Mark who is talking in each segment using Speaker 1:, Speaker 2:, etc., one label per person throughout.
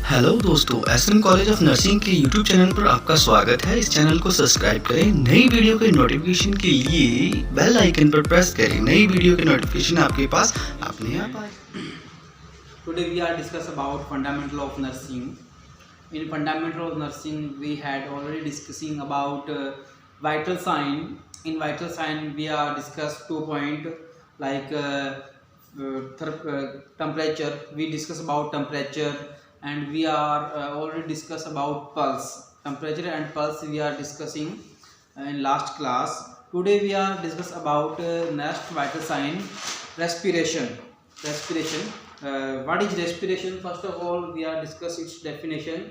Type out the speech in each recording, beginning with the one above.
Speaker 1: Hello दोस्तों, SM college of nursing के YouTube channel पर आपका स्वागत है। इस चैनल को सब्सक्राइब करें। नई वीडियो के नोटिफिकेशन के लिए बेल आइकन पर प्रेस करें। नई वीडियो के नोटिफिकेशन आपके पास अपने आप आए।
Speaker 2: Today we are discuss about fundamental of nursing. In fundamental of nursing, we had already discussing about vital sign. In vital sign, we are discussed 2 point like temperature. We discuss about temperature, and we are already discuss about pulse. Temperature and pulse we are discussing in last class. Today we are discuss about next vital sign, respiration. Respiration. What is respiration? First of all, we are discuss its definition.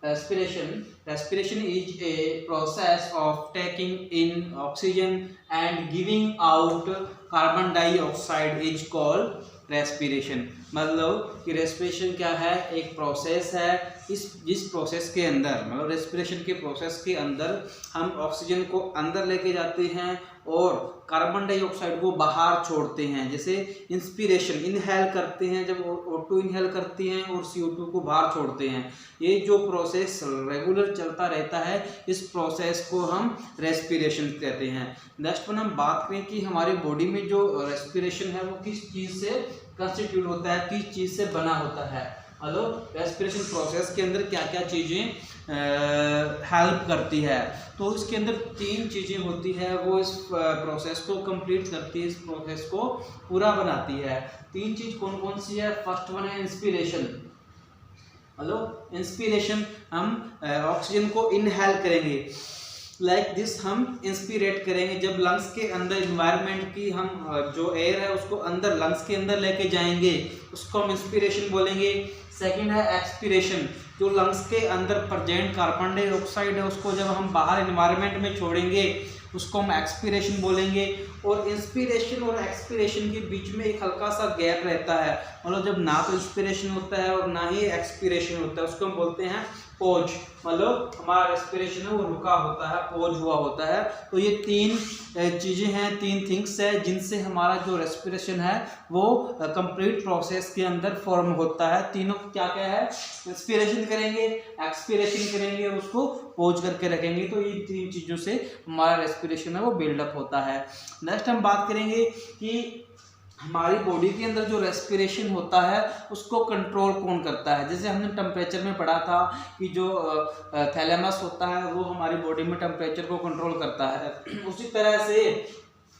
Speaker 2: Respiration is a process of taking in oxygen and giving out carbon dioxide is called respiration. मतलब कि respiration क्या है? एक process है। जिस process के अंदर मतलब रेस्पिरेशन के प्रोसेस के अंदर हम ऑक्सीजन को अंदर लेके जाते हैं और कार्बन डाइऑक्साइड को बाहर छोड़ते हैं। जैसे इंस्पिरेशन, इनहेल करते हैं जब O2 इनहेल करते हैं और CO2 को बाहर छोड़ते हैं। ये जो प्रोसेस रेगुलर चलता रहता है, इस प्रोसेस को हम रेस्पिरेशन कहते हैं। नेक्स्ट वन हम बात करें कि हमारी बॉडी में जो रेस्पिरेशन है वो किस चीज़ से कंस्टिट्यूट होता है, किस चीज़ से बना होता है। हेलो, रेस्पिरेशन प्रोसेस के अंदर क्या क्या चीज़ें हेल्प करती है। तो इसके अंदर 3 चीज़ें होती है, वो इस प्रोसेस को कंप्लीट करती है, इस प्रोसेस को पूरा बनाती है। 3 चीज़ कौन कौन सी है? फर्स्ट वन है इंस्पिरेशन। हेलो, इंस्पिरेशन हम ऑक्सीजन को इनहेल करेंगे, लाइक दिस हम इंस्पिरेट करेंगे। जब लंग्स के अंदर इन्वायरमेंट की हम जो एयर है उसको अंदर लंग्स के अंदर लेके जाएंगे, उसको हम इंस्पिरेशन बोलेंगे। सेकंड है एक्सपिरेशन, जो लंग्स के अंदर प्रेजेंट कार्बन डाइऑक्साइड है उसको जब हम बाहर इन्वायरमेंट में छोड़ेंगे उसको हम एक्सपिरेशन बोलेंगे। और इंस्पिरेशन और एक्सपिरेशन के बीच में एक हल्का सा गैप रहता है, मतलब जब ना तो इंस्पिरेशन होता है और ना ही एक्सपिरेशन होता है, उसको हम बोलते हैं पॉज। मतलब हमारा रेस्पिरेशन है वो रुका होता है, पॉज हुआ होता है। तो ये 3 चीज़ें हैं, 3 थिंग्स है जिनसे हमारा जो रेस्पिरेशन है वो कंप्लीट प्रोसेस के अंदर फॉर्म होता है। तीनों क्या क्या है? इंस्पिरेशन करेंगे, एक्सपिरेशन करेंगे और उसको पॉज करके रखेंगे। तो ये 3 चीज़ों से हमारा रेस्पिरेशन है वो बिल्डअप होता है। नेक्स्ट हम बात करेंगे कि हमारी बॉडी के अंदर जो रेस्पिरेशन होता है उसको कंट्रोल कौन करता है। जैसे हमने टेम्परेचर में पढ़ा था कि जो थैलेमस होता है वो हमारी बॉडी में टेम्परेचर को कंट्रोल करता है। उसी तरह से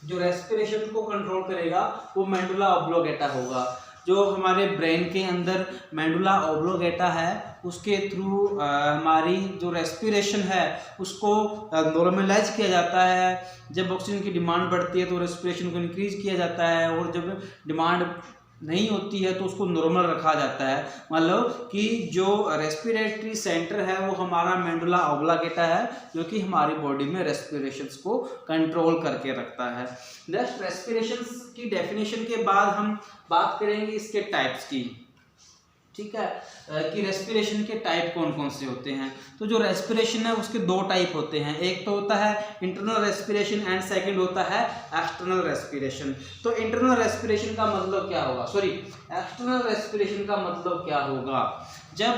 Speaker 2: जो रेस्पिरेशन को कंट्रोल करेगा वो मेडुला ऑब्लोंगेटा होगा। जो हमारे ब्रेन के अंदर मेडुला ऑब्लोंगेटा है उसके थ्रू हमारी जो रेस्पिरेशन है उसको नॉर्मलाइज किया जाता है। जब ऑक्सीजन की डिमांड बढ़ती है तो रेस्पिरेशन को इंक्रीज किया जाता है, और जब डिमांड नहीं होती है तो उसको नॉर्मल रखा जाता है। मतलब कि जो रेस्पिरेटरी सेंटर है वो हमारा मेडुला ऑब्लोंगेटा है, जो कि हमारी बॉडी में रेस्पिरेशंस को कंट्रोल करके रखता है। नेक्स्ट, रेस्पिरेशंस की डेफिनेशन के बाद हम बात करेंगे इसके टाइप्स की। ठीक है, कि रेस्पिरेशन के टाइप कौन कौन से होते हैं। तो जो रेस्पिरेशन है उसके 2 टाइप होते हैं, एक तो होता है इंटरनल रेस्पिरेशन एंड सेकंड होता है एक्सटर्नल रेस्पिरेशन। तो इंटरनल रेस्पिरेशन का मतलब क्या होगा, सॉरी एक्सटर्नल रेस्पिरेशन का मतलब क्या होगा? जब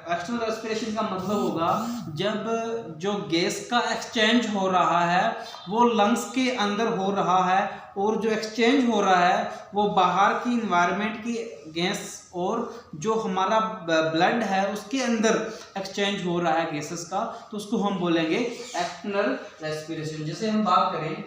Speaker 2: एक्सटर्नल रेस्पिरेशन का मतलब होगा जब जो गैस का एक्सचेंज हो रहा है वो लंग्स के अंदर हो रहा है, और जो एक्सचेंज हो रहा है वो बाहर की इन्वायरमेंट की गैस और जो हमारा ब्लड है उसके अंदर एक्सचेंज हो रहा है गैसेस का, तो उसको हम बोलेंगे एक्सटर्नल रेस्पिरेशन। जैसे हम बात करें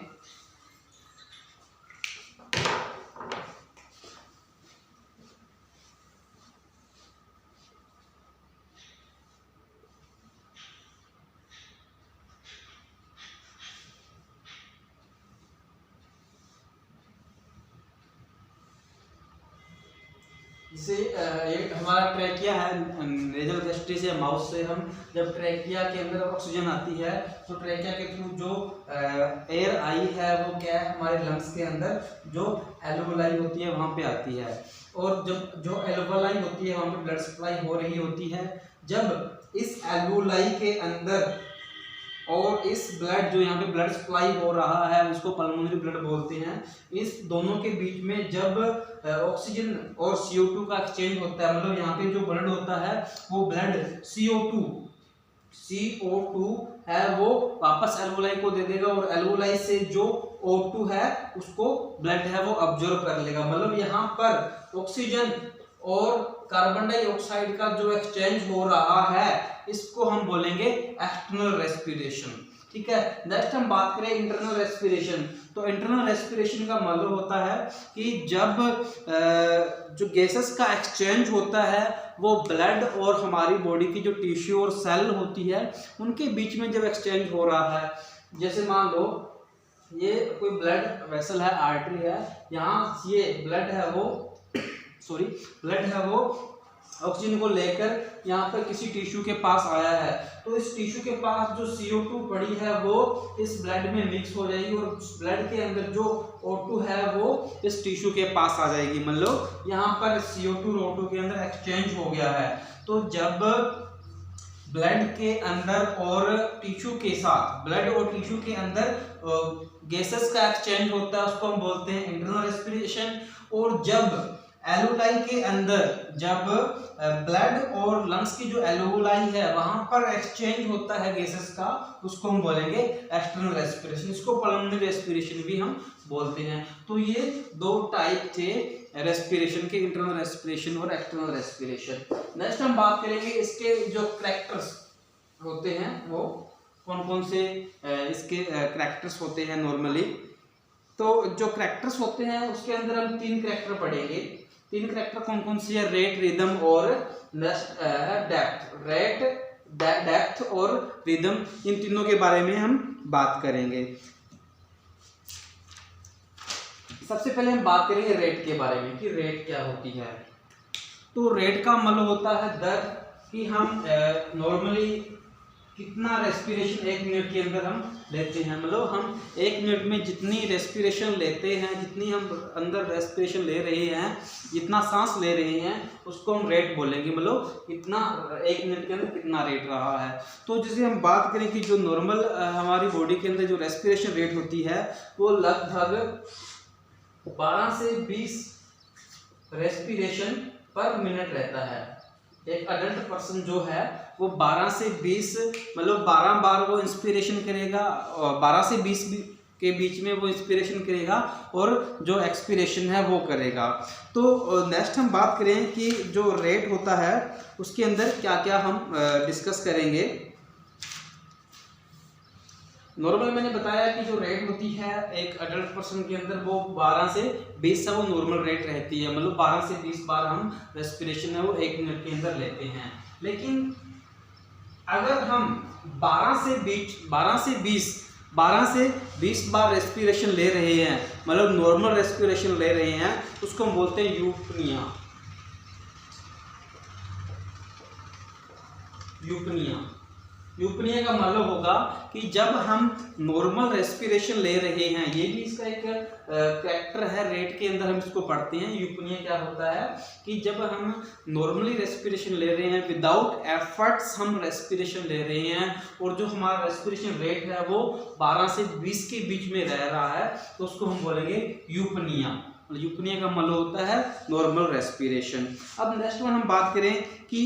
Speaker 2: जैसे एक हमारा ट्रैकिया है, नेजल गैस्ट्री से माउथ से हम जब ट्रैकिया के अंदर ऑक्सीजन आती है तो ट्रैकिया के थ्रू जो एयर आई है वो क्या है हमारे लंग्स के अंदर जो एल्वोलाई होती है वहाँ पे आती है, और जब जो एल्वोलाई होती है वहाँ पे ब्लड सप्लाई हो रही होती है। जब इस एल्वोलाई के अंदर और इस ब्लड जो यहाँ पे ब्लड सप्लाई हो रहा है उसको पल्मोनरी ब्लड बोलते हैं। इस दोनों के बीच में जब ऑक्सीजन और CO2 का एक्सचेंज होता है, मतलब यहाँ पे जो ब्लड होता होता है वो ब्लड CO2 है वो वापस एल्वोलाई को दे देगा और एल्वोलाई से जो O2 है उसको ब्लड है वो अब्जॉर्ब कर लेगा। मतलब यहाँ पर ऑक्सीजन और कार्बन डाइऑक्साइड का जो एक्सचेंज हो रहा है इसको हम बोलेंगे एक्सटर्नल रेस्पिरेशन। ठीक है, नेक्स्ट हम बात करें इंटरनल रेस्पिरेशन। तो इंटरनल रेस्पिरेशन का मतलब होता है कि जब जो गैसेस का एक्सचेंज होता है वो ब्लड और हमारी बॉडी की जो टिश्यू और सेल होती है उनके बीच में जब एक्सचेंज हो रहा है। जैसे मान लो ये कोई ब्लड वेसल है, आर्टरी है, यहाँ ये ब्लड है वो ऑक्सीजन को लेकर यहाँ पर किसी टिश्यू के पास आया है, तो इस टिश्यू के पास जो CO2 पड़ी है वो इस ब्लड में मिक्स हो जाएगी और ब्लड के अंदर जो O2 है वो इस टिश्यू के पास आ जाएगी। मतलब यहाँ पर CO2 और O2 के अंदर एक्सचेंज हो गया है। तो जब ब्लड के अंदर और टिश्यू के साथ, ब्लड और टिश्यू के अंदर गैसेस का एक्सचेंज होता है उसको हम बोलते हैं इंटरनल रेस्पिरेशन। और जब एल्वोलाई के अंदर जब ब्लड और लंग्स की जो एल्वोलाई है वहां पर एक्सचेंज होता है गैसेस का उसको हम बोलेंगे एक्सटर्नल रेस्पिरेशन। इसको पल्मोनरी रेस्पिरेशन भी हम बोलते हैं। तो ये दो टाइप थे रेस्पिरेशन के, इंटरनल रेस्पिरेशन और एक्सटर्नल रेस्पिरेशन। नेक्स्ट हम बात करेंगे इसके जो करैक्टर्स होते हैं वो कौन कौन से इसके करैक्टर्स होते हैं नॉर्मली। तो जो करैक्टर्स होते हैं उसके अंदर हम 3 करैक्टर पढ़ेंगे। 3 करैक्टर कौन कौन से है? रेट, रिदम और डेप्थ। डेप्थ और रिदम, इन तीनों के बारे में हम बात करेंगे। सबसे पहले हम बात करेंगे रेट के बारे में कि रेट क्या होती है। तो रेट का मतलब होता है दर कि हम नॉर्मली कितना रेस्पिरेशन 1 मिनट के अंदर हम लेते हैं। मतलब हम 1 मिनट में जितनी रेस्पिरेशन लेते हैं, जितनी हम अंदर रेस्पिरेशन ले रहे हैं, जितना सांस ले रहे हैं उसको हम रेट बोलेंगे। मतलब इतना 1 मिनट के अंदर कितना रेट रहा है। तो जैसे हम बात करें कि जो नॉर्मल हमारी बॉडी के अंदर जो रेस्पिरेशन रेट होती है वो लगभग 12 से 20 रेस्पिरेशन पर मिनट रहता है। एक अडल्ट पर्सन जो है वो 12 से 20 मतलब 12 बार वो इंस्पिरेशन करेगा और 12 से 20 के बीच में वो इंस्पिरेशन करेगा और जो एक्सपिरेशन है वो करेगा। तो नेक्स्ट हम बात करें कि जो रेट होता है उसके अंदर क्या क्या हम डिस्कस करेंगे। नॉर्मल मैंने बताया कि जो रेट होती है एक अडल्ट पर्सन के अंदर वो 12 से 20 से वो नॉर्मल रेट रहती है। मतलब 12 से 20 बार हम रेस्पिरेशन है वो 1 मिनट के अंदर लेते हैं। लेकिन अगर हम 12 से 20 बार रेस्पिरेशन ले रहे हैं, मतलब नॉर्मल रेस्पिरेशन ले रहे हैं, उसको हम बोलते हैं यूपनिया। यूपनिया का मतलब होगा कि जब हम नॉर्मल रेस्पिरेशन ले रहे हैं, ये भी इसका एक करैक्टर है रेट के अंदर हम इसको पढ़ते हैं। यूपनिया क्या होता है कि जब हम नॉर्मली रेस्पिरेशन ले रहे हैं, विदाउट एफर्ट्स हम रेस्पिरेशन ले रहे हैं और जो हमारा रेस्पिरेशन रेट है वो 12 से 20 के बीच में रह रहा है, तो उसको हम बोलेंगे यूपनिया। यूपनिया का मतलब होता है नॉर्मल रेस्पिरेशन। अब नेक्स्ट वन हम बात करें कि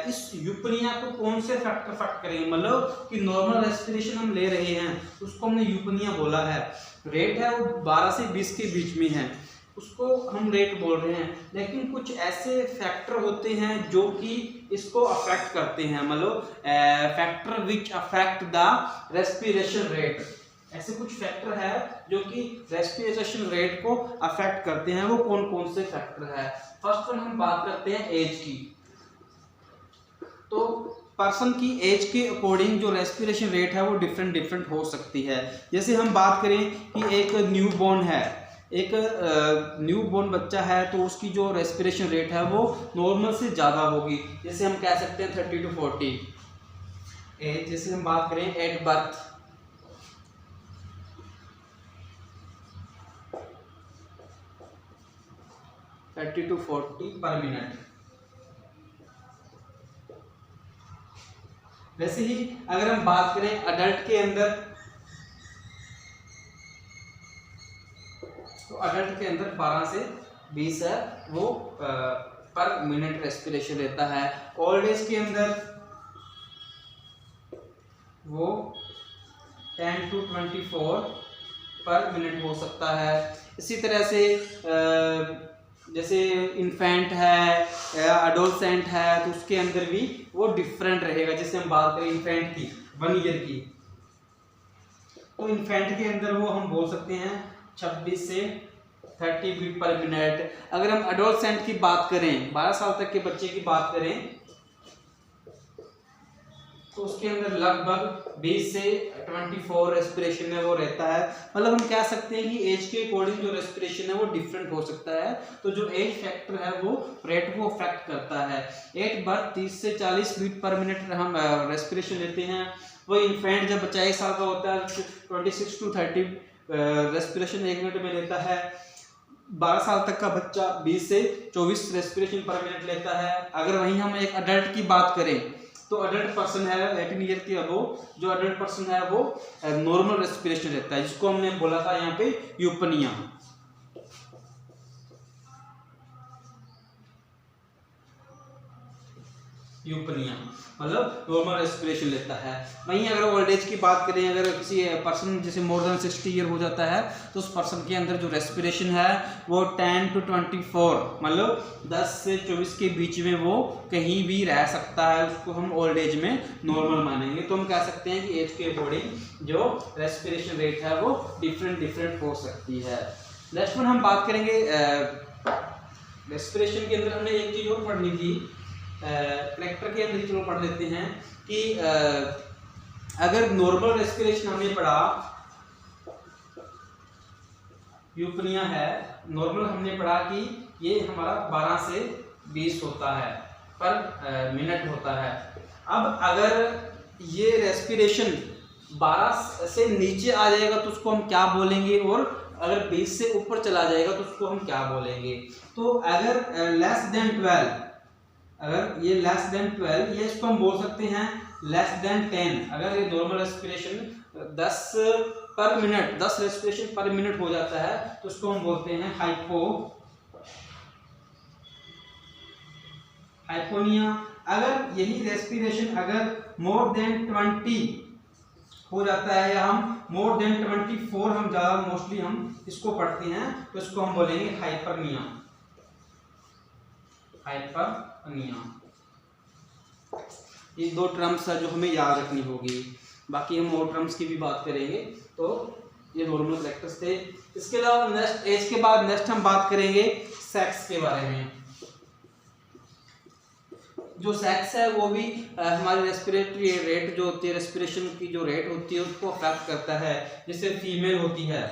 Speaker 2: इस यूपनिया को कौन से फैक्टर अफेक्ट करेंगे। मतलब कि नॉर्मल रेस्पिरेशन हम ले रहे हैं उसको हमने यूपनिया बोला है। रेट है वो 12 से 20 के बीच में है, उसको हम रेट बोल रहे हैं। लेकिन कुछ ऐसे फैक्टर होते हैं जो कि इसको अफेक्ट करते हैं। मतलब factor which affect the respiration rate. ऐसे कुछ फैक्टर है जो कि रेस्पिरेशन रेट को अफेक्ट करते हैं। वो कौन कौन से फैक्टर है? फर्स्ट वन हम बात करते हैं एज की। तो पर्सन की एज के अकॉर्डिंग जो रेस्पिरेशन रेट है वो डिफरेंट हो सकती है। जैसे हम बात करें कि एक न्यूबॉर्न है, एक न्यूबॉर्न बच्चा है, तो उसकी जो रेस्पिरेशन रेट है वो नॉर्मल से ज़्यादा होगी। जैसे हम कह सकते हैं 30 to 40 एज। जैसे हम बात करें एट बर्थ, 30 to 40 पर मिनट। वैसे ही अगर हम बात करें अडल्ट के अंदर, तो अडल्ट के अंदर 12 से 20 है वो पर मिनट रेस्पिरेशन रहता है। ओल्ड एज के अंदर वो 10 to 24 पर मिनट हो सकता है। इसी तरह से जैसे इन्फेंट है या अडोलसेंट है तो उसके अंदर भी वो डिफरेंट रहेगा। जैसे हम बात करें इन्फेंट की 1 ईयर की, तो इन्फेंट के अंदर वो हम बोल सकते हैं 26 से 30 बीट पर मिनट। अगर हम अडोलसेंट की बात करें, 12 साल तक के बच्चे की बात करें, तो उसके अंदर लगभग 20 से 24 रेस्पिरेशन में वो रहता है। मतलब हम कह सकते हैं कि एज के अकॉर्डिंग जो रेस्पिरेशन है वो डिफरेंट हो सकता है। तो जो एज फैक्टर है वो रेट को अफेक्ट करता है। एट बर्थ 30 से 40 बीट पर मिनट हम रेस्पिरेशन लेते हैं। वो इन्फेंट जब बच्चा 1 साल का होता है 26 to 30 रेस्पिरेशन 1 मिनट में लेता है। 12 साल तक का बच्चा 20 से 24 रेस्पिरेशन पर मिनट लेता है। अगर वहीं हम एक अडल्ट की बात करें तो अडल्ट पर्सन है 18 ईयर के अबो, जो अडल्ट पर्सन है वो नॉर्मल रेस्पिरेशन रहता है, जिसको हमने बोला था यहाँ पे यूपनिया। यूपनिया मतलब नॉर्मल रेस्पिरेशन लेता है। वहीं अगर ओल्ड एज की बात करें, अगर किसी पर्सन जैसे मोर देन 60 ईयर हो जाता है तो उस पर्सन के अंदर जो रेस्पिरेशन है वो 10 to 24 मतलब 10 से 24 के बीच में वो कहीं भी रह सकता है। उसको हम ओल्ड एज में नॉर्मल मानेंगे। तो हम कह सकते हैं कि एज के अकॉर्डिंग जो रेस्पिरेशन रेट है वो डिफरेंट हो सकती है। नेक्स्ट वन हम बात करेंगे रेस्पिरेशन के अंदर हमने एक चीज और पढ़नी थी, करेक्टर के अंदर चलो पढ़ लेते हैं कि अगर नॉर्मल रेस्पिरेशन हमने पढ़ा, यूपनिया है, नॉर्मल हमने पढ़ा कि ये हमारा 12 से 20 होता है पर मिनट होता है। अब अगर ये रेस्पिरेशन 12 से नीचे आ जाएगा तो उसको हम क्या बोलेंगे, और अगर 20 से ऊपर चला जाएगा तो उसको हम क्या बोलेंगे। तो अगर लेस देन 12, अगर ये लेस देन 12, ये इसको हम बोल सकते हैं लेस देन 10। अगर ये नॉर्मल रेस्पिरेशन 10 पर मिनट 10 रेस्पिरेशन पर मिनट हो जाता है तो उसको हम बोलते हैं हाइपोनिया। अगर यही रेस्पिरेशन अगर मोर देन 20 हो जाता है या हम मोर देन 24, हम ज़्यादा मोस्टली हम इसको पढ़ते हैं तो इसको हम बोलेंगे हाइपरनिया। ये 2 टर्म्स है जो हमें याद रखनी होगी। बाकी हम और टर्म्स की भी बात करेंगे। तो ये नॉर्मल करेक्टर्स थे। इसके अलावा नेक्स्ट एज के बाद नेक्स्ट हम बात करेंगे सेक्स के बारे में। जो सेक्स है वो भी हमारी रेस्पिरेटरी रेट जो होती है, रेस्पिरेशन की जो रेट होती है उसको अफेक्ट करता है। जैसे फीमेल होती है,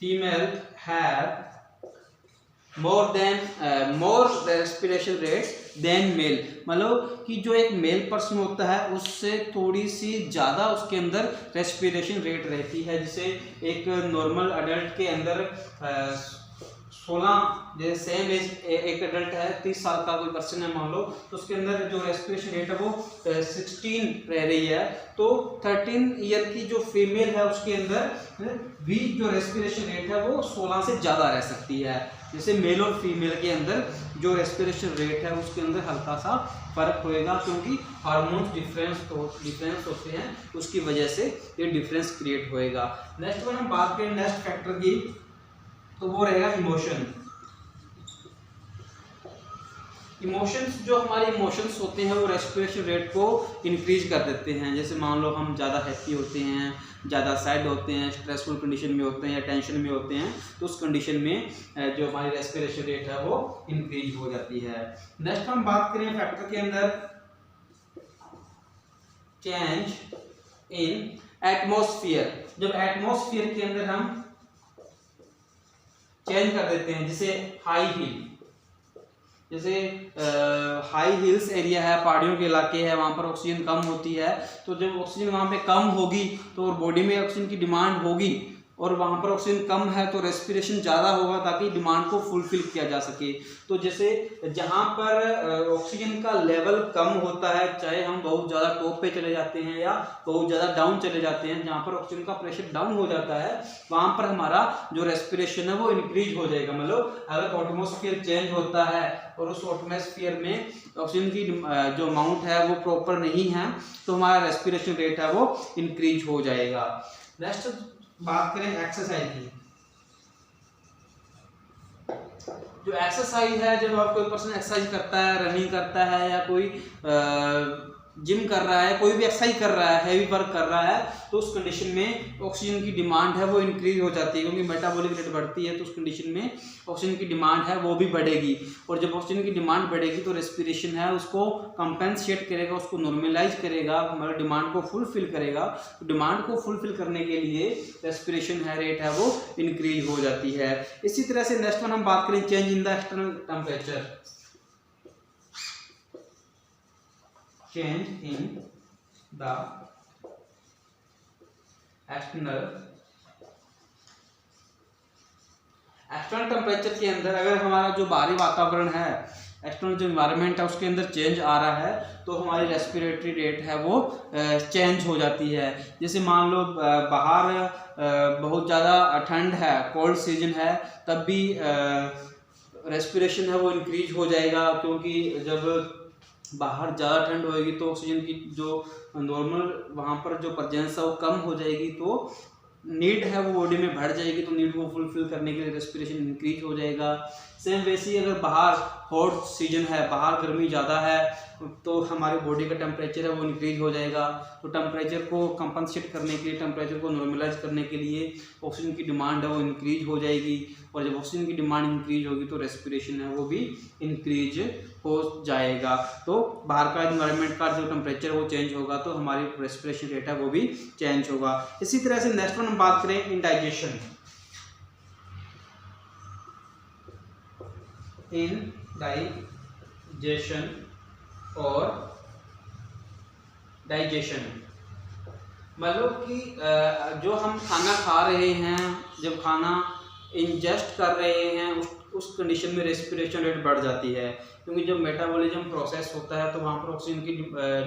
Speaker 2: female have more respiration rate than male, मतलब कि जो एक मेल पर्सन होता है उससे थोड़ी सी ज़्यादा उसके अंदर रेस्पिरेशन रेट रहती है। जैसे एक नॉर्मल अडल्ट के अंदर 16, जैसे सेम एज एक अडल्ट है 30 साल का कोई पर्सन है मान लो, तो उसके अंदर जो रेस्पिरेशन रेट है वो 16 रह रही है। तो 13 ईयर की जो फीमेल है उसके अंदर भी जो रेस्पिरेशन रेट है वो 16 से ज़्यादा रह सकती है। जैसे मेल और फीमेल के अंदर जो रेस्पिरेशन रेट है उसके अंदर हल्का सा फर्क होएगा, क्योंकि हार्मोन्स डिफरेंस होते हैं, उसकी वजह से ये डिफरेंस क्रिएट होएगा। नेक्स्ट वन हम बात करें नेक्स्ट फैक्टर की, तो वो रहेगा इमोशन। इमोशंस, जो हमारे इमोशंस होते हैं वो रेस्पिरेशन रेट को इंक्रीज कर देते हैं। जैसे मान लो हम ज़्यादा हैप्पी होते हैं, ज़्यादा सैड होते हैं, स्ट्रेसफुल कंडीशन में होते हैं या टेंशन में होते हैं, तो उस कंडीशन में जो हमारी रेस्पिरेशन रेट है वो इंक्रीज हो जाती है। नेक्स्ट हम बात करें फैक्टर के अंदर चेंज इन एटमॉस्फेयर। जब एटमॉस्फेयर के अंदर हम चेंज कर देते हैं, जैसे हाई हिल, जैसे हाई हिल्स एरिया है, पहाड़ियों के इलाके है, वहाँ पर ऑक्सीजन कम होती है, तो जब ऑक्सीजन वहाँ पे कम होगी तो बॉडी में ऑक्सीजन की डिमांड होगी और वहाँ पर ऑक्सीजन कम है तो रेस्पिरेशन ज़्यादा होगा ताकि डिमांड को फुलफिल किया जा सके। तो जैसे जहाँ पर ऑक्सीजन का लेवल कम होता है, चाहे हम बहुत ज़्यादा टॉप पे चले जाते हैं या बहुत ज़्यादा डाउन चले जाते हैं, जहाँ पर ऑक्सीजन का प्रेशर डाउन हो जाता है वहाँ पर हमारा जो रेस्पिरेशन है वो इंक्रीज हो जाएगा। मतलब अगर एटमॉस्फेयर चेंज होता है और उस एटमॉस्फेयर में ऑक्सीजन की जो अमाउंट है वो प्रॉपर नहीं है तो हमारा रेस्पिरेशन रेट है वो इंक्रीज हो जाएगा। नेक्स्ट बात करें एक्सरसाइज की। जो एक्सरसाइज है, जब आप कोई पर्सन एक्सरसाइज करता है, रनिंग करता है या कोई जिम कर रहा है, कोई भी एक्सरसाइज कर रहा है, हैवी वर्क कर रहा है, तो उस कंडीशन में ऑक्सीजन की डिमांड है वो इंक्रीज हो जाती है, क्योंकि मेटाबॉलिक रेट बढ़ती है तो उस कंडीशन में ऑक्सीजन की डिमांड है वो भी बढ़ेगी। और जब ऑक्सीजन की डिमांड बढ़ेगी तो रेस्पिरेशन है उसको कंपेंसेट करेगा, उसको नॉर्मलाइज करेगा, हमारे डिमांड को फुलफिल करेगा। तो डिमांड को फुलफिल करने के लिए रेस्पिरेशन है रेट है वो इंक्रीज हो जाती है। इसी तरह से नेक्स्ट वन हम बात करें change in the external temperature. Change in the external temperature के अंदर अगर हमारा जो बाहरी वातावरण है, एक्सटर्नल जो इन्वायरमेंट है उसके अंदर चेंज आ रहा है तो हमारी रेस्पिरेटरी रेट है वो चेंज हो जाती है। जैसे मान लो बाहर बहुत ज़्यादा ठंड है, कोल्ड सीजन है, तब भी रेस्पिरेशन है वो इंक्रीज हो जाएगा, क्योंकि जब बाहर ज़्यादा ठंड होएगी तो ऑक्सीजन की जो नॉर्मल वहाँ पर जो प्रेजेंस है वो कम हो जाएगी, तो नीड है वो बॉडी में बढ़ जाएगी, तो नीड को फुलफिल करने के लिए रेस्पिरेशन इंक्रीज हो जाएगा। सेम वैसे ही अगर बाहर हॉट सीजन है, बाहर गर्मी ज़्यादा है, तो हमारी बॉडी का टेम्परेचर है वो इंक्रीज हो जाएगा। तो टेम्परेचर को कंपनसेट करने के लिए, टेम्परेचर को नॉर्मलाइज करने के लिए ऑक्सीजन की डिमांड है वो इंक्रीज हो जाएगी, और जब ऑक्सीजन की डिमांड इंक्रीज होगी तो रेस्पिरेशन है वो भी इंक्रीज हो जाएगा। तो बाहर का इन्वायरमेंट का जो टेम्परेचर वो चेंज होगा तो हमारी रेस्पिरेशन रेट है वो भी चेंज होगा। इसी तरह से नेक्स्ट वन हम बात करें इंडाइजेशन। इंडाइजेशन और डाइजेशन मतलब कि जो हम खाना खा रहे हैं, जब खाना इंजेस्ट कर रहे हैं उस कंडीशन में रेस्पिरेशन रेट बढ़ जाती है, क्योंकि जब मेटाबॉलिज्म प्रोसेस होता है तो वहाँ पर ऑक्सीजन की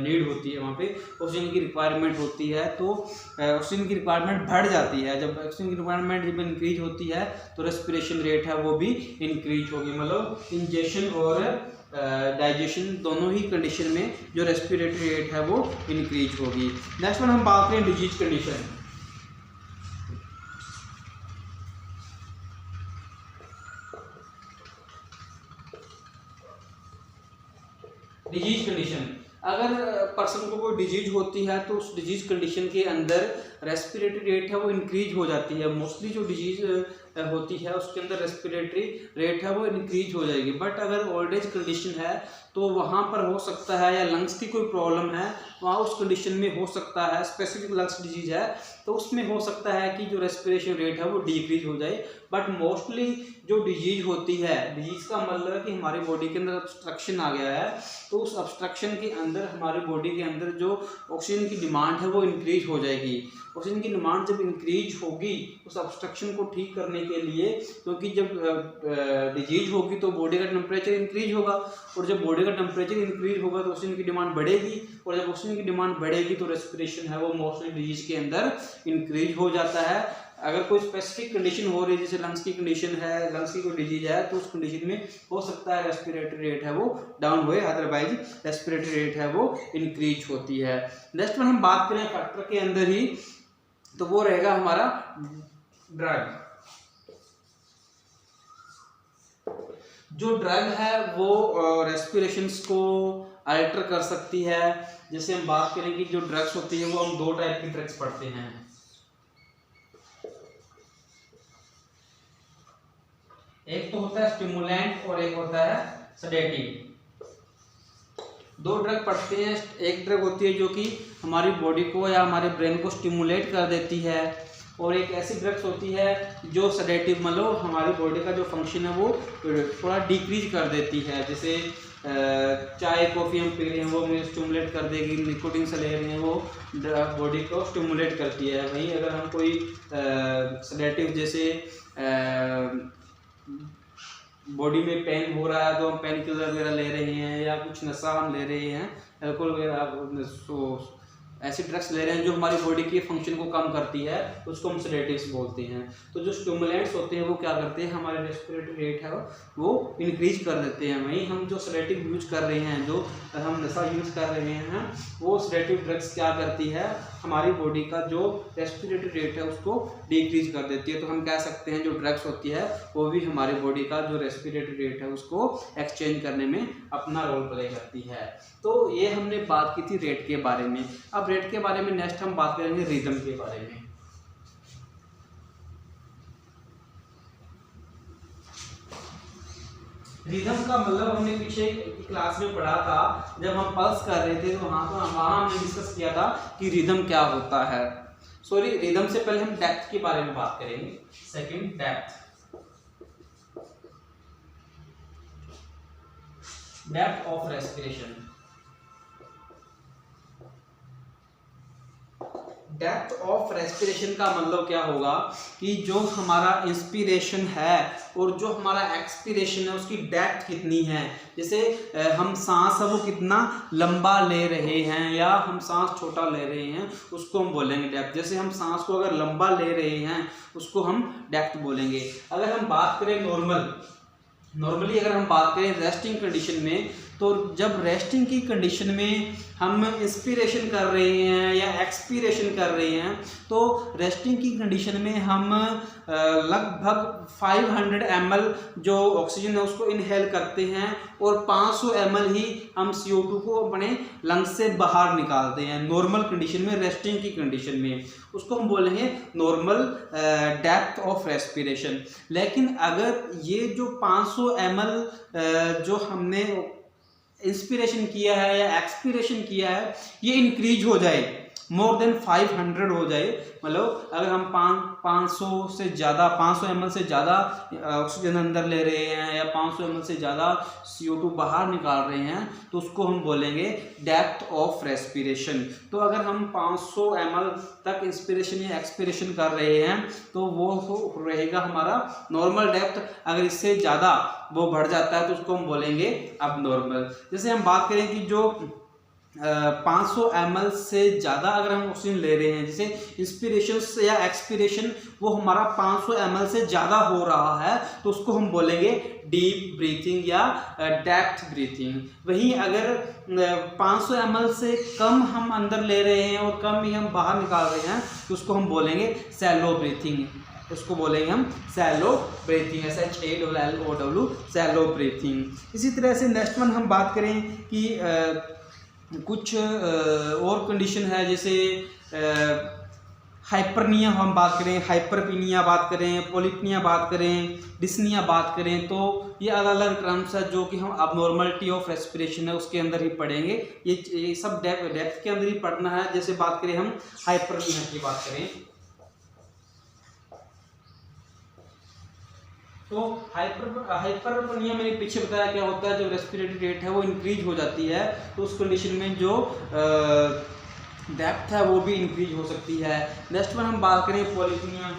Speaker 2: नीड होती है, वहाँ पे ऑक्सीजन की रिक्वायरमेंट होती है, तो ऑक्सीजन की रिक्वायरमेंट बढ़ जाती है। जब ऑक्सीजन की रिक्वायरमेंट जब इंक्रीज होती है तो रेस्पिरेशन रेट है वो भी इंक्रीज होगी। मतलब इंजेशन और डाइजेशन दोनों ही कंडीशन में जो रेस्पिरेटरी रेट है वो इंक्रीज होगी। नेक्स्ट वन हम बात करें डिजीज कंडीशन। डिजीज कंडीशन, अगर पर्सन को कोई डिजीज होती है तो उस डिजीज कंडीशन के अंदर रेस्पिरेटरी रेट है वो इंक्रीज हो जाती है। मोस्टली जो डिजीज होती है उसके अंदर रेस्पिरेटरी रेट है वो इंक्रीज हो जाएगी। बट अगर ओल्ड एज कंडीशन है तो वहाँ पर हो सकता है, या लंग्स की कोई प्रॉब्लम है वहाँ उस कंडीशन में हो सकता है, स्पेसिफिक लंग्स डिजीज है तो उसमें हो सकता है कि जो रेस्पिरेशन रेट है वो डिक्रीज हो जाए। बट मोस्टली जो डिजीज होती है, डिजीज का मतलब है कि हमारी बॉडी के अंदर ऑब्स्ट्रक्शन आ गया है, तो उस ऑब्स्ट्रक्शन के अंदर हमारी बॉडी के अंदर जो ऑक्सीजन की डिमांड है वो इंक्रीज हो जाएगी। ऑक्सीजन की डिमांड जब इंक्रीज होगी उस ऑब्स्ट्रक्शन को ठीक करने के लिए, क्योंकि जब डिजीज होगी तो बॉडी का टेम्परेचर इंक्रीज होगा, और जब बॉडी का टेम्परेचर इंक्रीज होगा तो ऑक्सीजन की डिमांड बढ़ेगी, और जब ऑक्सीजन की डिमांड बढ़ेगी तो रेस्पिरेशन है वो मोस्टली डिजीज के अंदर इंक्रीज हो जाता है। अगर कोई स्पेसिफिक कंडीशन हो रही है, जैसे लंग्स की कंडीशन है, लंग्स की कोई डिजीज है, तो उस कंडीशन में हो सकता है रेस्पिरेटरी रेट है वो डाउन हुए, अदरवाइज रेस्पिरेटरी रेट है वो इंक्रीज होती है। नेक्स्ट में हम बात करें फैक्टर के अंदर ही, तो वो रहेगा हमारा ड्रग। जो ड्रग है वो रेस्पिरेशंस को अल्टर कर सकती है। जैसे हम बात करें कि जो ड्रग्स होती है वो हम दो टाइप की ड्रग्स पढ़ते हैं, एक तो होता है स्टिमुलेंट और एक होता है सेडेटिव। दो ड्रग पढ़ते हैं, एक ड्रग होती है जो कि हमारी बॉडी को या हमारे ब्रेन को स्टिमुलेट कर देती है, और एक ऐसी ड्रग्स होती है जो सेडेटिव मतलब हमारी बॉडी का जो फंक्शन है वो थोड़ा डिक्रीज कर देती है। जैसे चाय कॉफ़ी हम पी रहे हैं वो हमें स्टिमुलेट कर देगी, निकोटीन से ले रहे हैं वो बॉडी को स्टिमुलेट करती है। वहीं अगर हम कोई सेडेटिव जैसे बॉडी में पेन हो रहा है तो हम पेन किलर वगैरह ले रहे हैं, या कुछ नशा हम ले रहे हैं, अल्कोहल वगैरह, ऐसे ड्रग्स ले रहे हैं जो हमारी बॉडी के फंक्शन को कम करती है, उसको हम सेडेटिव्स बोलते हैं। तो जो स्टिमुलेंट्स होते हैं वो क्या करते हैं, हमारे रेस्पिरेटरी रेट है वो इंक्रीज कर देते हैं। वहीं हम जो सेडेटिव यूज कर रहे हैं, जो हम नशा यूज कर रहे हैं, वो सेडेटिव ड्रग्स क्या करती है, हमारी बॉडी का जो रेस्पिरेटरी रेट है उसको डिक्रीज कर देती है। तो हम कह सकते हैं जो ड्रग्स होती है वो भी हमारी बॉडी का जो रेस्पिरेटरी रेट है उसको एक्सचेंज करने में अपना रोल प्ले करती है। तो ये हमने बात की थी रेट के बारे में। अब रेट के बारे में नेक्स्ट हम बात करेंगे रिदम के बारे में। रिदम का मतलब हमने पीछे क्लास में पढ़ा था, जब हम पल्स कर रहे थे तो वहाँ हमने डिस्कस किया था कि रिदम क्या होता है। सॉरी, रिदम से पहले हम डेप्थ के बारे में बात करेंगे। Second, depth of respiration. Depth of respiration का मतलब क्या होगा कि जो हमारा इंस्पिरेशन है और जो हमारा एक्सपिरेशन है उसकी डेप्थ कितनी है। जैसे हम सांस है वो कितना लंबा ले रहे हैं या हम सांस छोटा ले रहे हैं, उसको हम बोलेंगे डेप्थ। जैसे हम सांस को अगर लंबा ले रहे हैं उसको हम डेप्थ बोलेंगे। अगर हम बात करें नॉर्मली अगर हम बात करें रेस्टिंग कंडीशन में, तो जब रेस्टिंग की कंडीशन में हम इंस्पिरेशन कर रहे हैं या एक्सपीरेशन कर रहे हैं, तो रेस्टिंग की कंडीशन में हम लगभग 500 ml जो ऑक्सीजन है उसको इनहेल करते हैं और 500 ml ही हम CO2 को अपने लंग्स से बाहर निकालते हैं नॉर्मल कंडीशन में, रेस्टिंग की कंडीशन में। उसको हम बोलेंगे नॉर्मल डेप्थ ऑफ रेस्पिरेशन। लेकिन अगर ये जो 500 ml जो हमने इंस्पिरेशन किया है या एक्सपीरेशन किया है, ये इंक्रीज हो जाए, मोर देन 500 हो जाए, मतलब अगर हम 500 ml से ज़्यादा ऑक्सीजन अंदर ले रहे हैं या 500 ml से ज़्यादा CO2 बाहर निकाल रहे हैं, तो उसको हम बोलेंगे डेप्थ ऑफ रेस्पिरेशन। तो अगर हम 500 ml तक इंस्पिरेशन या एक्सपिरेशन कर रहे हैं तो वो रहेगा हमारा नॉर्मल डेप्थ। अगर इससे ज़्यादा वो बढ़ जाता है तो उसको हम बोलेंगे अब नॉर्मल। जैसे हम बात करें कि जो 500 ml से ज़्यादा अगर हम ऑक्सीजन ले रहे हैं, जैसे इंस्पिरेशन या एक्सपिरेशन वो हमारा 500 ml से ज़्यादा हो रहा है, तो उसको हम बोलेंगे डीप ब्रीथिंग या डेप्थ ब्रीथिंग। वहीं अगर 500 ml से कम हम अंदर ले रहे हैं और कम ही हम बाहर निकाल रहे हैं, तो उसको हम बोलेंगे सैलो ब्रीथिंग। उसको बोलेंगे हम shallow breathing, SHALLOW, shallow breathing. इसी तरह से नेक्स्ट वन हम बात करें कि कुछ और कंडीशन है, जैसे हाइपरनिया हम बात करें, हाइपरपीनिया बात करें, पोलिपनिया बात करें, डिस्निया बात करें, तो ये अलग अलग टर्म्स है जो कि हम अब नॉर्मलिटी ऑफ रेस्पिरेशन है उसके अंदर ही पढ़ेंगे। ये सब डेप्थ के अंदर ही पढ़ना है। जैसे बात करें हम हाइपरनिया की बात करें, तो हाइपरनिया मैंने पीछे बताया क्या होता है, जब रेस्पिरेटरी रेट है वो इंक्रीज हो जाती है तो उस कंडीशन में जो डेप्थ है वो भी इंक्रीज हो सकती है। नेक्स्ट वन हम बात करें पोलिपनिया।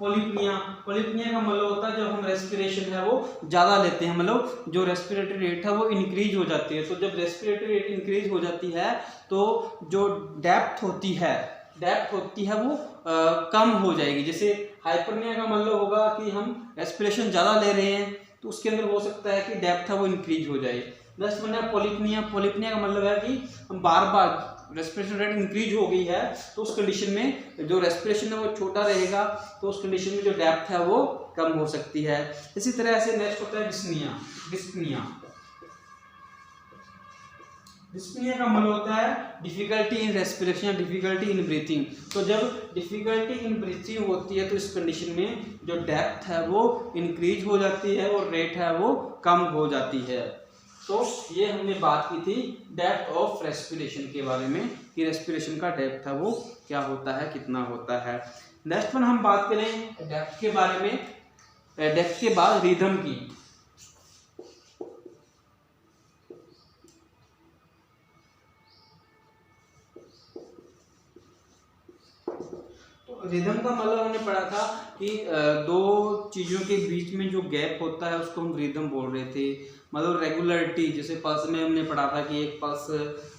Speaker 2: पोलिपनिया का मतलब होता है जब हम रेस्पिरेशन है वो ज़्यादा लेते हैं, मतलब जो रेस्पिरेटरी रेट है वो इंक्रीज हो जाती है। तो जब रेस्पिरेटरी रेट इंक्रीज हो जाती है तो जो डेप्थ होती है वो कम हो जाएगी। जैसे हाइपरनिया का मतलब होगा कि हम रेस्पिरेशन ज़्यादा ले रहे हैं तो उसके अंदर हो सकता है कि डेप्थ है वो इंक्रीज हो जाए। नेक्स्ट वन है पोलिपनिया। पोलिपनिया का मतलब है कि हम बार बार रेस्पिरेशन रेट इंक्रीज हो गई है तो उस कंडीशन में जो रेस्पिरेशन है वो छोटा रहेगा, तो उस कंडीशन में जो डेप्थ है वो कम हो सकती है। इसी तरह से नेक्स्ट होता है डिस्पनिया। डिस्पनिया का मतलब होता है difficulty in respiration, difficulty in breathing. तो जब डिफिकल्टी इन ब्रीथिंग होती है तो इस कंडीशन में जो डेप्थ है वो इंक्रीज हो जाती है और रेट है वो कम हो जाती है। तो ये हमने बात की थी डेप्थ ऑफ रेस्पिरेशन के बारे में कि रेस्पिरेशन का डेप्थ है वो क्या होता है, कितना होता है। नेक्स्ट वन हम बात करें डेप्थ के बारे में, डेप्थ के बाद रिदम की। रिदम का मतलब हमने पढ़ा था कि दो चीज़ों के बीच में जो गैप होता है उसको हम रिदम बोल रहे थे। मतलब रेगुलरिटी, जैसे पल्स में हमने पढ़ा था कि एक पल्स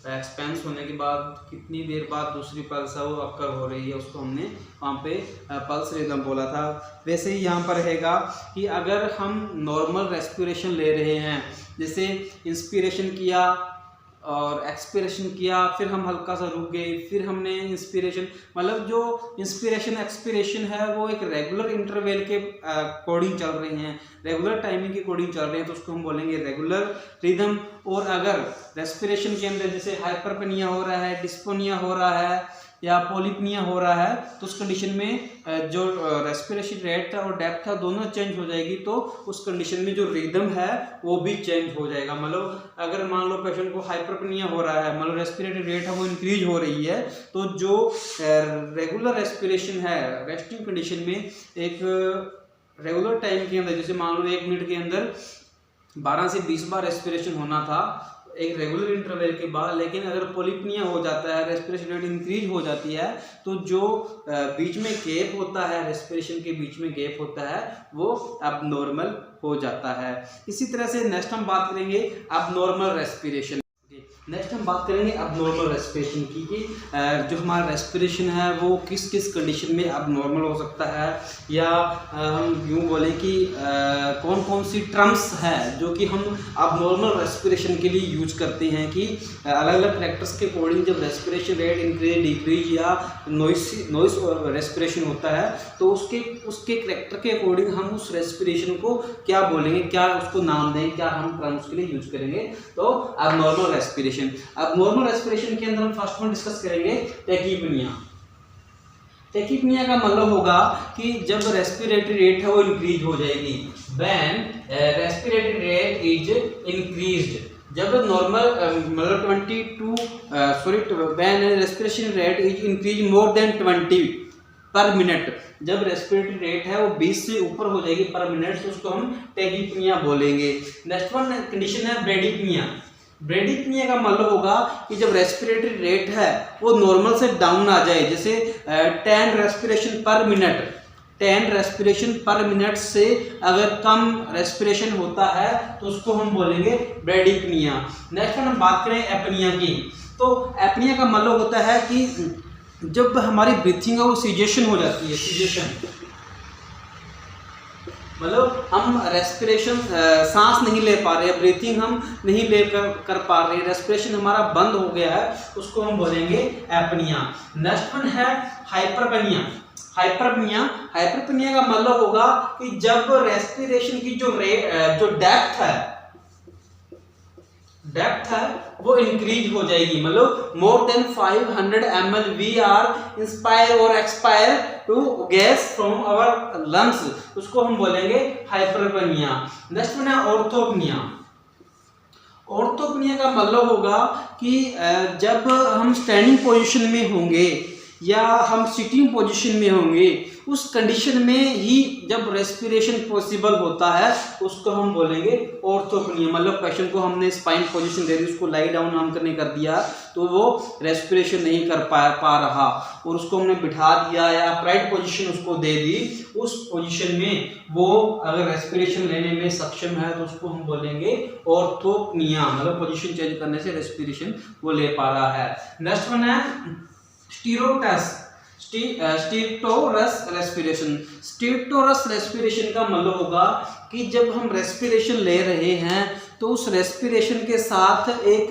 Speaker 2: एक्सपेंस होने के बाद कितनी देर बाद दूसरी पल्स है वो अक्कर हो रही है, उसको हमने वहाँ पे पल्स रिदम बोला था। वैसे ही यहाँ पर रहेगा कि अगर हम नॉर्मल रेस्पिरेशन ले रहे हैं, जैसे इंस्पिरेशन किया और एक्सपिरेशन किया, फिर हम हल्का सा रुक गए, फिर हमने इंस्पिरेशन, मतलब जो इंस्पिरेशन एक्सपिरेशन है वो एक रेगुलर इंटरवल के अकॉर्डिंग चल रहे हैं, रेगुलर टाइमिंग के अकॉर्डिंग चल रहे हैं, तो उसको हम बोलेंगे रेगुलर रिदम। और अगर रेस्पिरेशन के अंदर जैसे हाइपरपनिया हो रहा है, डिस्पोनिया हो रहा है या पॉलिपनिया हो रहा है, तो उस कंडीशन में जो रेस्पिरेशन रेट और डेप्थ है दोनों चेंज हो जाएगी, तो उस कंडीशन में जो रिदम है वो भी चेंज हो जाएगा। मतलब अगर मान लो पेशेंट को हाइपरपनिया हो रहा है, मतलब रेस्पिरेटरी रेट है वो इंक्रीज हो रही है, तो जो रेगुलर रेस्पिरेशन है रेस्टिंग कंडीशन में एक रेगुलर टाइम के अंदर, जैसे मान लो 1 मिनट के अंदर 12 से 20 बार रेस्पिरेशन होना था एक रेगुलर इंटरवल के बाद, लेकिन अगर पॉलिपनिया हो जाता है, रेस्पिरेशन रेट इंक्रीज हो जाती है, तो जो बीच में गैप होता है, रेस्पिरेशन के बीच में गैप होता है, वो अब नॉर्मल हो जाता है। इसी तरह से नेक्स्ट हम बात करेंगे अब नॉर्मल रेस्पिरेशन। नेक्स्ट हम बात करेंगे अब नॉर्मल रेस्पिरेशन की कि जो हमारा रेस्पिरेशन है वो किस किस कंडीशन में अब नॉर्मल हो सकता है, या हम यूँ बोलें कि कौन कौन सी टर्म्स है जो कि हम अब नॉर्मल रेस्पिरेशन के लिए यूज करते हैं, कि अलग अलग करेक्टर्स के अकॉर्डिंग जब रेस्पिरेशन रेट इंक्रीज डिक्रीज या नॉइस रेस्पिरेशन होता है, तो उसके करेक्टर के अकॉर्डिंग हम उस रेस्पिरेशन को क्या बोलेंगे, क्या उसको नाम दें, क्या हम टर्म्स के लिए यूज करेंगे। तो अब नॉर्मल रेस्पिरेशन, अब नॉर्मल रेस्पिरेशन के अंदर हम फर्स्ट वन डिस्कस करेंगे टैकीपनिया। टैकीपनिया का मतलब होगा कि जब रेस्पिरेटरी रेट है वो इंक्रीज हो जाएगी, when respiratory rate is increased, जब नॉर्मल मतलब 22 when respiration rate is increase more than 20 पर मिनट, जब रेस्पिरेटरी रेट है वो 20 से ऊपर हो जाएगी पर मिनट, तो उसको हम टैकीपनिया बोलेंगे। नेक्स्ट वन कंडीशन है ब्रेडीपनिया। ब्रेडीपनिया का मतलब होगा कि जब रेस्पिरेटरी रेट है वो नॉर्मल से डाउन आ जाए, जैसे 10 रेस्पिरेशन पर मिनट, 10 रेस्पिरेशन पर मिनट से अगर कम रेस्पिरेशन होता है तो उसको हम बोलेंगे ब्रेडीपनिया। नेक्स्ट हम बात करें एपनिया की, तो एपनिया का मतलब होता है कि जब हमारी ब्रीथिंग है वो सीजेशन हो जाती है, सीजेशन मतलब हम रेस्पिरेशन सांस नहीं ले पा रहे, ब्रीथिंग हम नहीं ले कर पा रहे, रेस्पिरेशन हमारा बंद हो गया है, उसको हम बोलेंगे एपनिया। नेक्स्ट वन है हाइपरपनिया। हाइपरपनिया का मतलब होगा कि जब रेस्पिरेशन की जो डेप्थ है वो इंक्रीज हो जाएगी, मतलब more than 500 ml we are inspire और expire to gas from our lungs, उसको हम बोलेंगे हाइपरपनिया। नेक्स्ट वन है ऑर्थोपनिया। ऑर्थोपनिया का मतलब होगा कि जब हम स्टैंडिंग पोजीशन में होंगे या हम सिटिंग पोजीशन में होंगे, उस कंडीशन में ही जब रेस्पिरेशन पॉसिबल होता है उसको हम बोलेंगे ऑर्थोपनिया। मतलब पेशेंट को हमने स्पाइन पोजीशन दे दी, उसको लाई डाउन हम करने कर दिया तो वो रेस्पिरेशन नहीं कर पा रहा, और उसको हमने बिठा दिया या अपराइट पोजीशन उसको दे दी, उस पोजीशन में वो अगर रेस्पिरेशन लेने में सक्षम है तो उसको हम बोलेंगे ऑर्थोपनिया, मतलब पोजीशन चेंज करने से रेस्पिरेशन वो ले पा रहा है। नेक्स्ट वन है स्टीटोरस रेस्पिरेशन। स्टीटोरस रेस्पिरेशन का मतलब होगा कि जब हम रेस्पिरेशन ले रहे हैं तो उस रेस्पिरेशन के साथ एक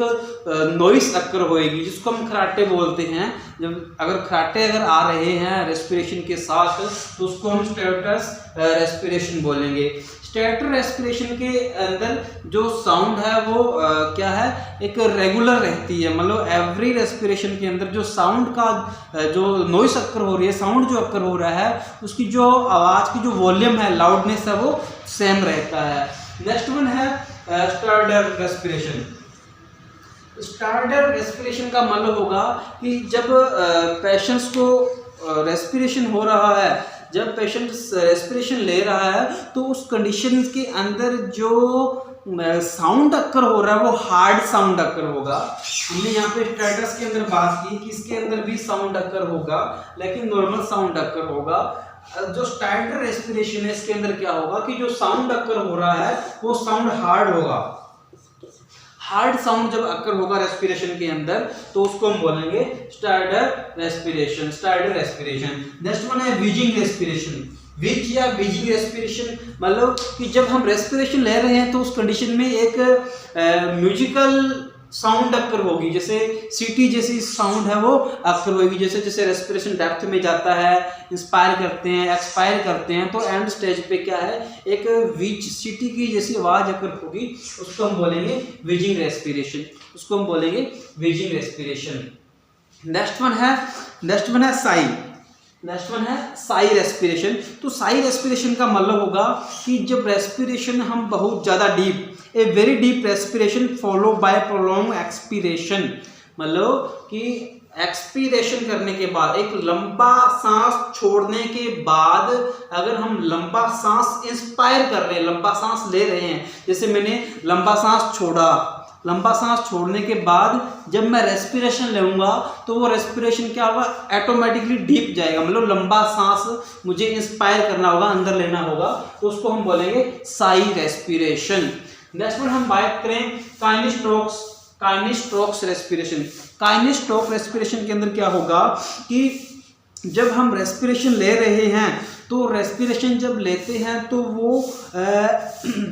Speaker 2: नॉइस अक्कर होएगी, जिसको हम खराटे बोलते हैं। जब खराटे आ रहे हैं रेस्पिरेशन के साथ तो उसको हम स्टेटस रेस्पिरेशन बोलेंगे। स्टेटर रेस्पिरेशन के अंदर जो साउंड है वो क्या है, एक रेगुलर रहती है, मतलब एवरी रेस्पिरेशन के अंदर जो साउंड का जो नॉइस अक्कर हो रही है, साउंड जो अक्कर हो रहा है, उसकी जो आवाज़ की जो वॉल्यूम है, लाउडनेस है, वो सेम रहता है। नेक्स्ट वन है स्टार्डर रेस्पिरेशन। स्टार्डर रेस्पिरेशन का मतलब होगा कि जब पेशेंट्स को रेस्पिरेशन हो रहा है, जब पेशेंट रेस्पिरेशन ले रहा है तो उस कंडीशन के अंदर जो साउंड अक्कर हो रहा है वो हार्ड साउंड अक्कर होगा। हमने यहाँ पे स्टार्टर्स के अंदर बात की कि इसके अंदर भी साउंड अक्कर होगा, लेकिन नॉर्मल साउंड अक्कर होगा। जो स्टार्टर रेस्पिरेशन है इसके अंदर क्या होगा कि जो साउंड अक्कर हो रहा है वो साउंड हार्ड होगा। हार्ड साउंड जब अक्कर होगा रेस्पिरेशन के अंदर तो उसको हम बोलेंगे starter respiration, starter respiration. Next one है व्हीजिंग रेस्पिरेशन। व्हीज या व्हीजिंग रेस्पिरेशन मतलब कि जब हम रेस्पिरेशन ले रहे हैं तो उस कंडीशन में एक म्यूजिकल साउंड अक्कर होगी, जैसे सीटी जैसी साउंड है वो अक्कर होगी। जैसे जैसे रेस्पिरेशन डेप्थ में जाता है, इंस्पायर करते हैं, एक्सपायर करते हैं, तो एंड स्टेज पे क्या है एक व्हीज सीटी की जैसी आवाज अक्कर होगी, उसको हम बोलेंगे व्हीजिंग रेस्पिरेशन, उसको हम बोलेंगे व्हीजिंग रेस्पिरेशन। नेक्स्ट वन है साई। नेक्स्ट वन है साई रेस्पिरेशन। तो साई रेस्पिरेशन का मतलब होगा कि जब रेस्पिरेशन हम बहुत ज़्यादा deep, a very deep respiration follow by prolong expiration, मतलब कि एक्सपीरेशन करने के बाद, एक लंबा सांस छोड़ने के बाद अगर हम लंबा सांस इंस्पायर कर रहे हैं, लंबा सांस ले रहे हैं, जैसे मैंने लंबा सांस छोड़ा, लंबा सांस छोड़ने के बाद जब मैं रेस्पिरेशन लूँगा तो वो रेस्पिरेशन क्या होगा, ऑटोमेटिकली डीप जाएगा, मतलब लंबा सांस मुझे इंस्पायर करना होगा, अंदर लेना होगा, तो उसको हम बोलेंगे साई रेस्पिरेशन। नेक्स्ट वन हम बात करें काइनेस्ट्रोक्स रेस्पिरेशन। काइनेस्ट्रोक रेस्पिरेशन के अंदर क्या होगा कि जब हम रेस्पिरेशन ले रहे हैं तो रेस्पिरेशन जब लेते हैं तो वो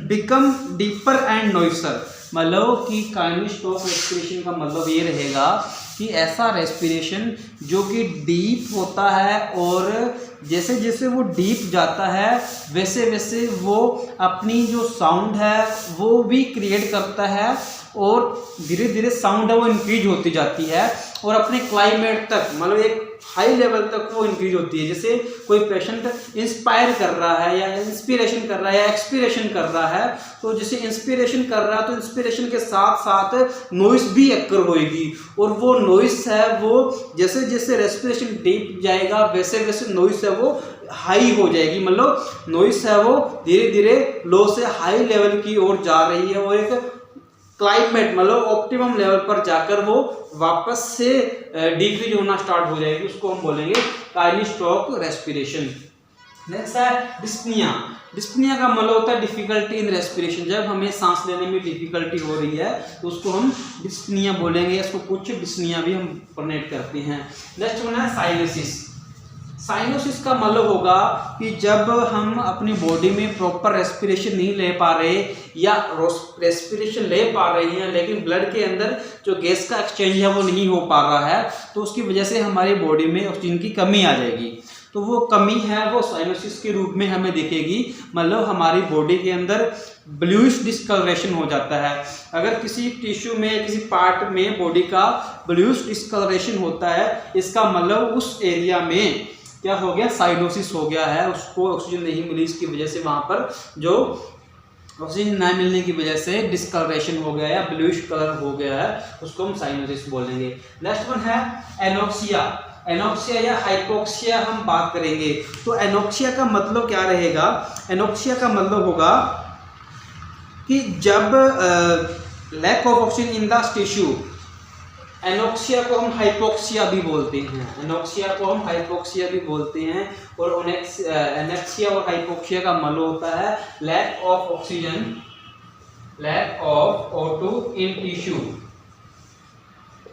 Speaker 2: बिकम डीपर एंड नॉइसर, मतलब कि काइनेस्ट्रोक रेस्पिरेशन का मतलब ये रहेगा कि ऐसा रेस्पिरेशन जो कि डीप होता है और जैसे जैसे वो डीप जाता है वैसे वैसे वो अपनी जो साउंड है वो भी क्रिएट करता है और धीरे धीरे साउंड है वो इंक्रीज होती जाती है और अपने क्लाइमेट तक, मतलब एक हाई लेवल तक वो इंक्रीज होती है। जैसे कोई पेशेंट इंस्पायर कर रहा है या इंस्पिरेशन कर रहा है या एक्सपीरेशन कर रहा है, तो जैसे इंस्पिरेशन कर रहा है तो इंस्पिरेशन के साथ साथ नॉइस भी अक्कर होएगी और वो नॉइस है वो जैसे जैसे रेस्पिरेशन डीप जाएगा वैसे वैसे नॉइस है वो हाई हो जाएगी, मतलब नॉइस है वो धीरे धीरे लो से हाई लेवल की ओर जा रही है और एक क्लाइमेट मतलब ऑप्टिमम लेवल पर जाकर वो वापस से डिक्रीज होना स्टार्ट हो जाएगी, उसको हम बोलेंगे काइनेस्ट्रोक रेस्पिरेशन। नेक्स्ट है डिस्पनिया। डिस्पनिया का मतलब होता है डिफिकल्टी इन रेस्पिरेशन, जब हमें सांस लेने में डिफिकल्टी हो रही है तो उसको हम डिस्पनिया बोलेंगे, इसको कुछ डिस्पनिया भी हम प्रोनाउंस करते हैं। नेक्स्ट वन है साइनोसिस। साइनोसिस का मतलब होगा कि जब हम अपनी बॉडी में प्रॉपर रेस्पिरेशन नहीं ले पा रहे या रेस्पिरेशन ले पा रहे हैं लेकिन ब्लड के अंदर जो गैस का एक्सचेंज है वो नहीं हो पा रहा है, तो उसकी वजह से हमारी बॉडी में ऑक्सीजन की कमी आ जाएगी। तो वो कमी है वो साइनोसिस के रूप में हमें दिखेगी, मतलब हमारी बॉडी के अंदर ब्लूइश डिस्कलरेशन हो जाता है। अगर किसी टिश्यू में किसी पार्ट में बॉडी का ब्लूइश डिस्कलरेशन होता है, इसका मतलब उस एरिया में क्या हो गया, साइनोसिस हो गया है, उसको ऑक्सीजन नहीं मिली, इसकी वजह से वहाँ पर जो ऑक्सीजन ना मिलने की वजह से डिस्कलरेशन हो गया या ब्लूइश कलर हो गया है, उसको हम साइनोसिस बोलेंगे। नेक्स्ट वन है एनोक्सिया। एनोक्सिया या हाइपोक्सिया हम बात करेंगे। तो एनोक्सिया का मतलब क्या रहेगा, एनोक्सिया का मतलब होगा कि जब lack of oxygen in the tissue, anoxia को हम हाइपोक्सिया भी बोलते हैं, एनोक्सिया को हम हाइपोक्सिया भी बोलते हैं। और एनेक्सिया और हाइपोक्सिया का मतलब होता है lack of oxygen, lack of O2 in tissue,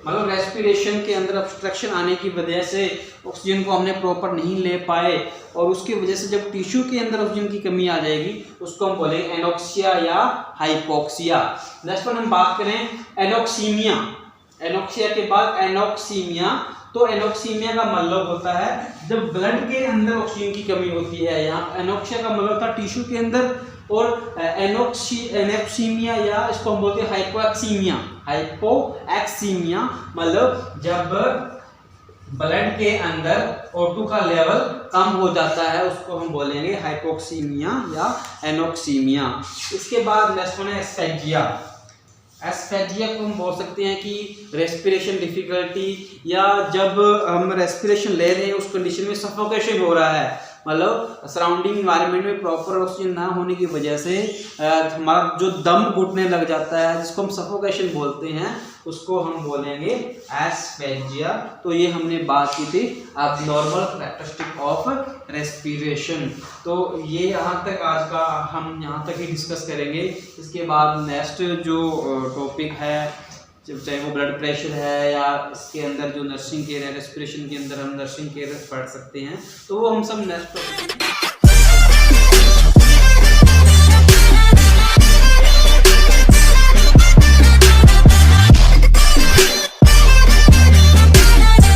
Speaker 2: मतलब रेस्पिरेशन के अंदर ऑब्स्ट्रक्शन आने की वजह से ऑक्सीजन को हमने प्रॉपर नहीं ले पाए और उसकी वजह से जब टिश्यू के अंदर ऑक्सीजन की कमी आ जाएगी उसको हम बोलेंगे एनोक्सिया या हाइपोक्सिया। नेक्स्ट पर हम बात करें एनोक्सीमिया। एनोक्सिया के बाद एनोक्सीमिया। तो एनोक्सीमिया का मतलब होता है जब ब्लड के अंदर ऑक्सीजन की कमी होती है। यहाँ एनोक्सिया का मतलब था टिश्यू के अंदर, और एनोक्सीमिया या इसको हम बोलते हैं हाइपोएक्सीमिया। हाइपोएक्सीमिया मतलब जब ब्लड के अंदर O2 का लेवल कम हो जाता है उसको हम बोलेंगे हाइपोक्सीमिया या एनोक्सीमिया। इसके बाद नेक्स्ट वन है एस्फेक्जिया। एस्फेजिया को हम बोल सकते हैं कि रेस्पिरेशन डिफिकल्टी, या जब हम रेस्पिरेशन ले रहे हैं उस कंडीशन में सफोकेशन हो रहा है, मतलब सराउंडिंग इन्वायरमेंट में प्रॉपर ऑक्सीजन ना होने की वजह से हमारा जो दम घुटने लग जाता है, जिसको हम सफोकेशन बोलते हैं, उसको हम बोलेंगे एस्फेजिया। तो ये हमने बात की थी अब नॉर्मल कैरेक्टरिस्टिक ऑफ रेस्पिरेशन। तो ये यहाँ तक आज का हम यहाँ तक ही डिस्कस करेंगे। इसके बाद नेक्स्ट जो टॉपिक है, चाहे वो ब्लड प्रेशर है या इसके अंदर जो नर्सिंग केयर है, रेस्पिरेशन के अंदर हम नर्सिंग केयर पढ़ सकते हैं, तो वो हम सब नेक्स्ट टॉपिक